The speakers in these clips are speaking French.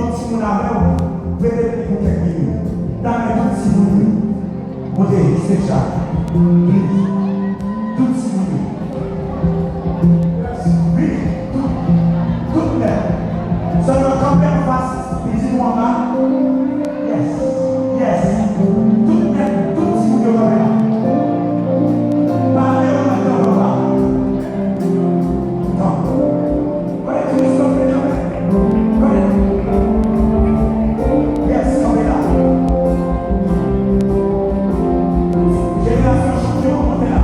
mon petit mon avec peut-être pour quelques minutes. Dans les tout petits minutes. Montez, c'est ça. Tout petit minutes. Oui, tout l'air. Seulement quand même face, il dit moi là. Yes, yes. Tout l'air, tout petit minutes quand même. Parlez au matin, on va. Non. Ouais, tu me stoppes jamais. Yes, on est là. Génération champion, on est là.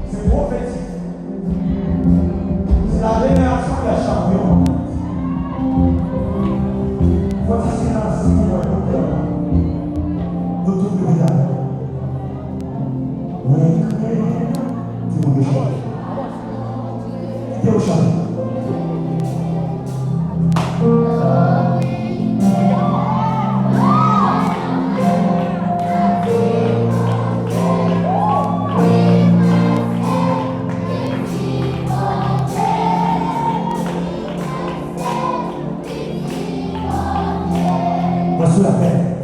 C'est prophétique. C'est la génération des champions. Voici silence pour le cœur. Nous tous les visages. Oui, tu me déchires. T'es au champ. Voici la paix.